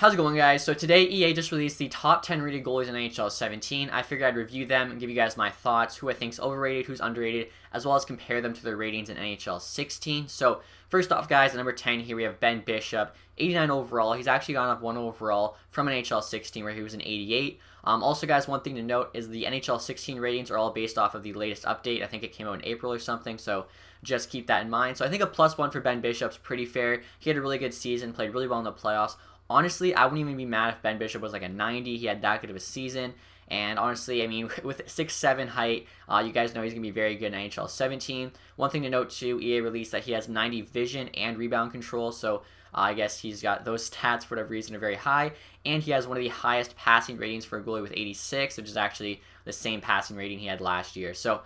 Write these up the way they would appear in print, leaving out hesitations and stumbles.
How's it going, guys? So today EA just released the top 10 rated goalies in NHL 17. I figured I'd review them and give you guys my thoughts, who I think's overrated, who's underrated, as well as compare them to their ratings in NHL 16. So first off, guys, at number 10 here we have Ben Bishop, 89 overall. He's actually gone up 1 overall from NHL 16 where he was an 88. Also, guys, one thing to note is the NHL 16 ratings are all based off of the latest update. I think it came out in April or something, so just keep that in mind. So I think a +1 for Ben Bishop's pretty fair. He had a really good season, played really well in the playoffs. Honestly, I wouldn't even be mad if Ben Bishop was like a 90. He had that good of a season. And honestly, I mean, with 6'7" height, you guys know he's going to be very good in NHL 17. One thing to note, too, EA released that he has 90 vision and rebound control. So I guess he's got those stats, for whatever reason, are very high. And he has one of the highest passing ratings for a goalie with 86, which is actually the same passing rating he had last year. So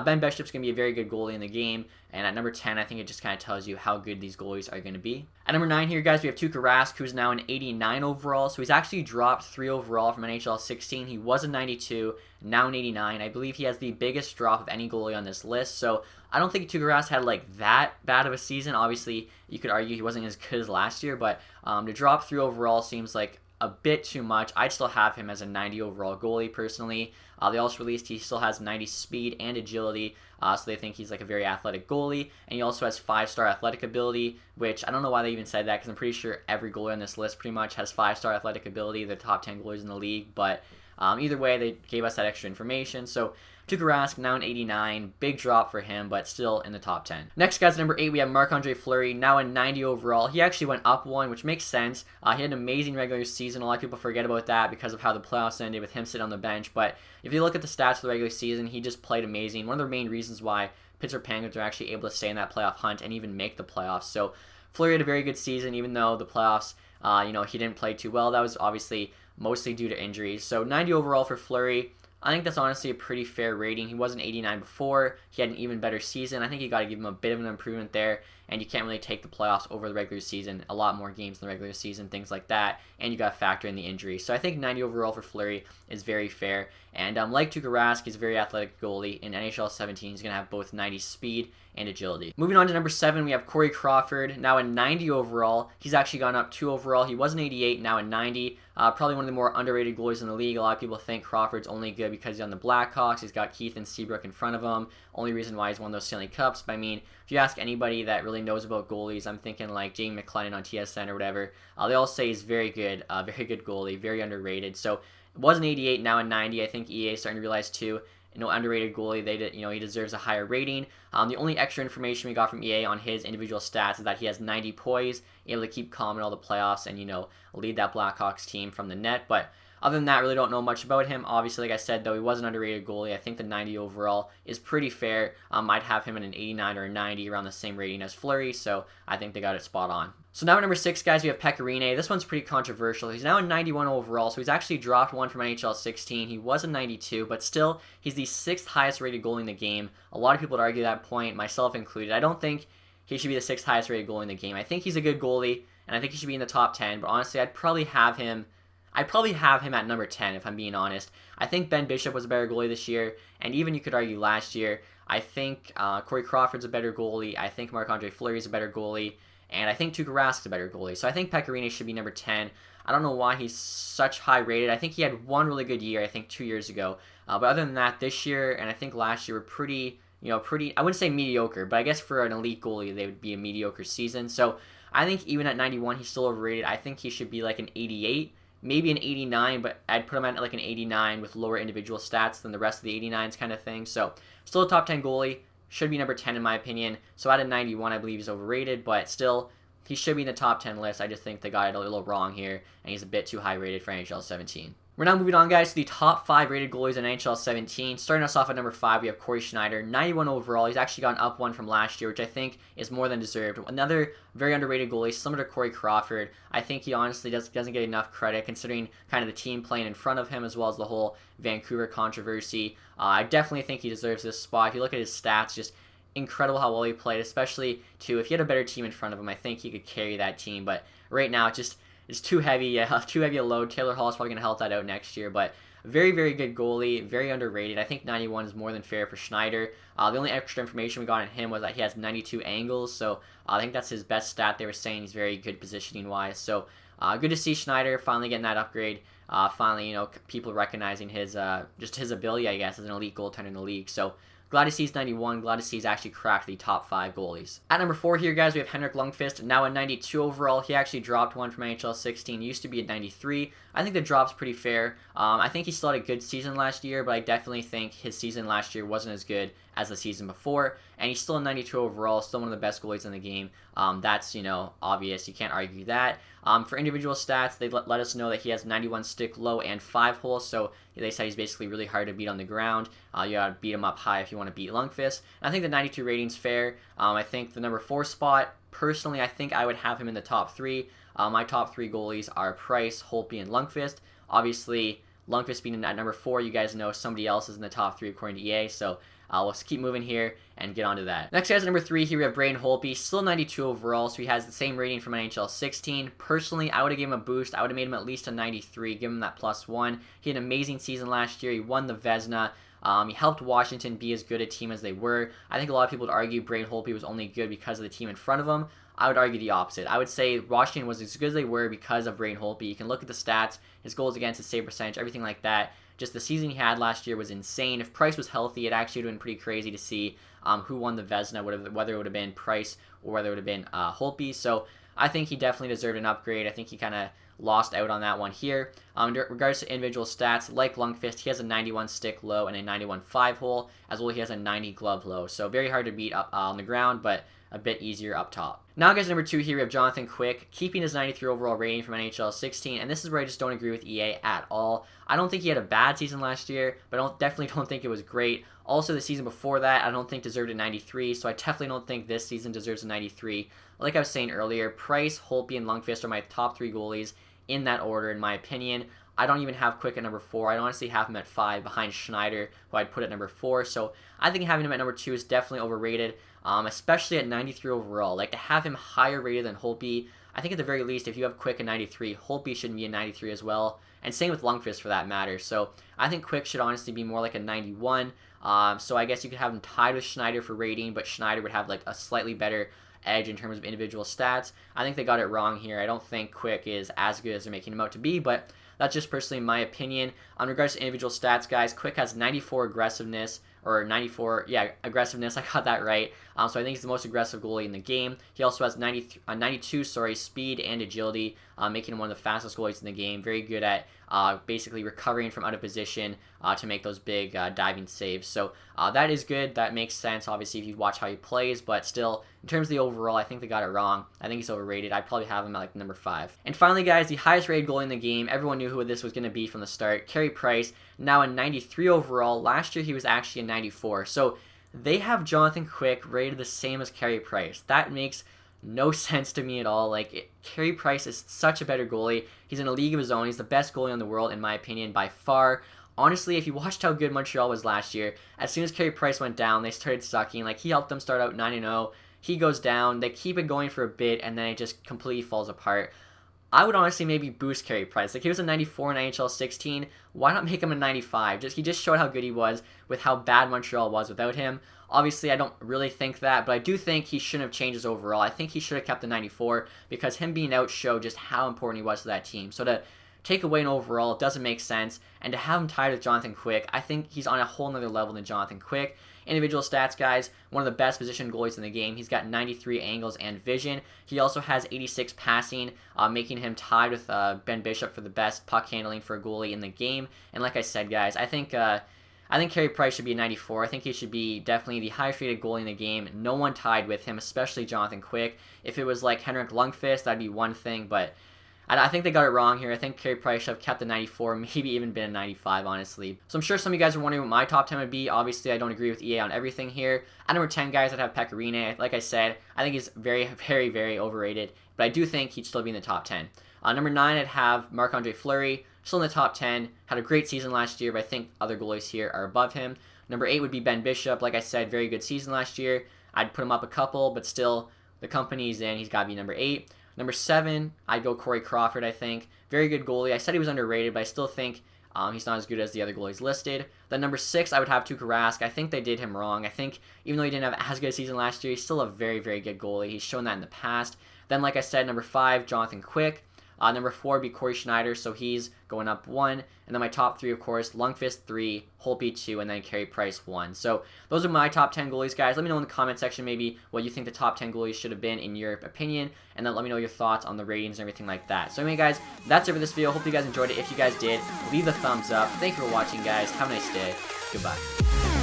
Ben Bishop's going to be a very good goalie in the game. And at number 10, I think it just kind of tells you how good these goalies are going to be. At number 9 here, guys, we have Tuukka Rask, who's now an 89 overall. So he's actually dropped 3 overall from NHL 16. He was a 92, now an 89. I believe he has the biggest drop of any goalie on this list. So I don't think Tuukka Rask had like that bad of a season. Obviously, you could argue he wasn't as good as last year, but to drop 3 overall seems like a bit too much. I'd still have him as a 90 overall goalie personally. They also released he still has 90 speed and agility, so they think he's like a very athletic goalie, and he also has 5-star athletic ability, which I don't know why they even said that, because I'm pretty sure every goalie on this list pretty much has 5-star athletic ability. They're top 10 goalies in the league, but either way, they gave us that extra information. So Tuukka Rask, now an 89. Big drop for him, but still in the top 10. Next, guys, number 8, we have Marc-Andre Fleury, now a 90 overall. He actually went up 1, which makes sense. He had an amazing regular season. A lot of people forget about that because of how the playoffs ended with him sitting on the bench. But if you look at the stats of the regular season, he just played amazing. One of the main reasons why Pittsburgh Penguins are actually able to stay in that playoff hunt and even make the playoffs. So Fleury had a very good season, even though the playoffs, he didn't play too well. That was obviously mostly due to injuries. So 90 overall for Fleury. I think that's honestly a pretty fair rating. He was an 89 before. He had an even better season. I think you got to give him a bit of an improvement there, and you can't really take the playoffs over the regular season. A lot more games in the regular season, things like that, and you got to factor in the injuries. So I think 90 overall for Fleury is very fair. And like Tuukka Rask, he's a very athletic goalie. In NHL 17, he's going to have both 90 speed and agility. Moving on to number 7, we have Corey Crawford, now a 90 overall. He's actually gone up 2 overall. He was an 88, now a 90. Probably one of the more underrated goalies in the league. A lot of people think Crawford's only good because he's on the Blackhawks. He's got Keith and Seabrook in front of him. Only reason why he's won those Stanley Cups. But I mean, if you ask anybody that really knows about goalies, I'm thinking like Jamie McLennan on TSN or whatever, they all say he's very good goalie, very underrated. So it was an 88, now a 90. I think EA is starting to realize too, underrated goalie, he deserves a higher rating. The only extra information we got from EA on his individual stats is that he has 90 poise, able to keep calm in all the playoffs, and lead that Blackhawks team from the net. But other than that, really don't know much about him. Obviously, like I said, though, he was an underrated goalie. I think the 90 overall is pretty fair. I'd have him in an 89 or a 90, around the same rating as Fleury, so I think they got it spot on. So now at number 6, guys, we have Pekka Rinne. This one's pretty controversial. He's now a 91 overall, so he's actually dropped 1 from NHL 16. He was a 92, but still, he's the 6th highest rated goalie in the game. A lot of people would argue that point, myself included. I don't think he should be the 6th highest rated goalie in the game. I think he's a good goalie, and I think he should be in the top 10, but honestly, I'd probably have him at number 10, if I'm being honest. I think Ben Bishop was a better goalie this year, and even you could argue last year. I think Corey Crawford's a better goalie. I think Marc-Andre Fleury's a better goalie. And I think Tuukka Rask's a better goalie. So I think Pekka Rinne should be number 10. I don't know why he's such high rated. I think he had one really good year, I think 2 years ago. But other than that, this year and I think last year were pretty, I wouldn't say mediocre, but I guess for an elite goalie, they would be a mediocre season. So I think even at 91, he's still overrated. I think he should be like an 88, maybe an 89, but I'd put him at like an 89 with lower individual stats than the rest of the 89s kind of thing. So still a top 10 goalie. Should be number 10 in my opinion. So at a 91, I believe he's overrated, but still, he should be in the top 10 list. I just think they got it a little wrong here, and he's a bit too high rated for NHL 17. We're now moving on, guys, to the top 5 rated goalies in NHL 17. Starting us off at number 5, we have Corey Schneider, 91 overall. He's actually gone up 1 from last year, which I think is more than deserved. Another very underrated goalie, similar to Corey Crawford. I think he honestly doesn't get enough credit considering kind of the team playing in front of him as well as the whole Vancouver controversy. I definitely think he deserves this spot. If you look at his stats, just incredible how well he played, especially too if he had a better team in front of him. I think he could carry that team, but right now it's too heavy, too heavy a load. Taylor Hall is probably going to help that out next year, but very, very good goalie, very underrated. I think 91 is more than fair for Schneider. The only extra information we got on him was that he has 92 angles, so I think that's his best stat. They were saying he's very good positioning-wise, so good to see Schneider finally getting that upgrade. Finally, people recognizing his just his ability, I guess, as an elite goaltender in the league. So glad to see he's 91. Glad to see he's actually cracked the top 5 goalies. At number 4 here, guys, we have Henrik Lundqvist, now a 92 overall. He actually dropped one from NHL 16. Used to be a 93. I think the drop's pretty fair. I think he still had a good season last year, but I definitely think his season last year wasn't as good as the season before. And he's still a 92 overall, still one of the best goalies in the game. That's, obvious. You can't argue that. For individual stats, they let us know that he has 91 stick low and 5 holes, so they said he's basically really hard to beat on the ground. You gotta beat him up high if you want to beat Lundqvist. And I think the 92 rating's fair. I think the number 4 spot, personally, I think I would have him in the top 3. My top 3 goalies are Price, Holtby, and Lundqvist. Obviously, Lundqvist being at number 4, you guys know somebody else is in the top 3 according to EA, so let's keep moving here and get onto that. Next, guys, at number 3, here we have Braden Holtby, still 92 overall, so he has the same rating from NHL 16. Personally, I would have given him a boost. I would have made him at least a 93, give him that +1. He had an amazing season last year. He won the Vezina. He helped Washington be as good a team as they were. I think a lot of people would argue Braden Holtby was only good because of the team in front of him. I would argue the opposite. I would say Washington was as good as they were because of Braden Holtby. You can look at the stats, his goals against, his save percentage, everything like that. Just the season he had last year was insane. If Price was healthy, it actually would have been pretty crazy to see who won the Vezina, whether it would have been Price or whether it would have been Holtby. So I think he definitely deserved an upgrade. I think he kind of lost out on that one here. In regards to individual stats, like Lundqvist, he has a 91 stick low and a 91 5 hole, as well as he has a 90 glove low. So very hard to beat up on the ground, but a bit easier up top. Now, guys, number 2 here, we have Jonathan Quick, keeping his 93 overall rating from NHL 16, and this is where I just don't agree with EA at all. I don't think he had a bad season last year, but I definitely don't think it was great. Also, the season before that, I don't think deserved a 93, so I definitely don't think this season deserves a 93. Like I was saying earlier, Price, Holtby, and Lundqvist are my top 3 goalies in that order, in my opinion. I don't even have Quick at number 4. I honestly have him at 5 behind Schneider, who I'd put at number 4. So I think having him at number 2 is definitely overrated, especially at 93 overall. Like, to have him higher rated than Holtby, I think at the very least, if you have Quick at 93, Holtby should be a 93 as well. And same with Lundqvist for that matter. So I think Quick should honestly be more like a 91. So I guess you could have him tied with Schneider for rating, but Schneider would have like a slightly better edge in terms of individual stats. I think they got it wrong here. I don't think Quick is as good as they're making him out to be, but that's just personally my opinion. On regards to individual stats, guys, Quick has 94 aggressiveness, or 94, yeah, aggressiveness, I got that right. So I think he's the most aggressive goalie in the game. He also has 92 speed and agility, making him one of the fastest goalies in the game. Very good at basically recovering from out of position to make those big diving saves. So that is good. That makes sense, obviously, if you watch how he plays, but still, in terms of the overall, I think they got it wrong. I think he's overrated. I'd probably have him at like number 5. And finally, guys, the highest rated goalie in the game. Everyone knew who this was going to be from the start. Carey Price, now a 93 overall. Last year, he was actually a 94. So they have Jonathan Quick rated the same as Carey Price. That makes no sense to me at all. Like, Carey Price is such a better goalie. He's in a league of his own. He's the best goalie in the world, in my opinion, by far. Honestly, if you watched how good Montreal was last year, as soon as Carey Price went down, they started sucking. Like, he helped them start out 9-0. He goes down. They keep it going for a bit, and then it just completely falls apart. I would honestly maybe boost Carey Price. Like, he was a 94 in NHL 16. Why not make him a 95? He just showed how good he was with how bad Montreal was without him. Obviously, I don't really think that, but I do think he shouldn't have changed his overall. I think he should have kept the 94 because him being out showed just how important he was to that team. So to take away an overall, it doesn't make sense. And to have him tied with Jonathan Quick, I think he's on a whole nother level than Jonathan Quick. Individual stats, guys, one of the best position goalies in the game. He's got 93 angles and vision. He also has 86 passing, making him tied with Ben Bishop for the best puck handling for a goalie in the game. And like I said, guys, I think Carey Price should be a 94. I think he should be definitely the highest rated goalie in the game. No one tied with him, especially Jonathan Quick. If it was like Henrik Lundqvist, that'd be one thing, but I think they got it wrong here. I think Carey Price should have kept the 94, maybe even been a 95, honestly. So I'm sure some of you guys are wondering what my top 10 would be. Obviously, I don't agree with EA on everything here. At number 10, guys, I'd have Pecorine. Like I said, I think he's very, very, very overrated, but I do think he'd still be in the top 10. Number 9, I'd have Marc-Andre Fleury, still in the top 10. Had a great season last year, but I think other goalies here are above him. Number 8 would be Ben Bishop. Like I said, very good season last year. I'd put him up a couple, but still, the company he's in, he's got to be number 8. Number 7, I'd go Corey Crawford, I think. Very good goalie. I said he was underrated, but I still think he's not as good as the other goalies listed. Then number 6, I would have Tuukka Rask. I think they did him wrong. I think even though he didn't have as good a season last year, he's still a very, very good goalie. He's shown that in the past. Then, like I said, number 5, Jonathan Quick. Number 4 would be SCHNEIDER, so he's going up 1. And then my top 3, of course, Lundqvist 3, Holtby 2, and then Carey Price 1. So those are my top 10 goalies, guys. Let me know in the comment section maybe what you think the top 10 goalies should have been in your opinion, and then let me know your thoughts on the ratings and everything like that. So anyway, guys, that's it for this video. Hope you guys enjoyed it. If you guys did, leave a thumbs up. Thank you for watching, guys. Have a nice day. Goodbye.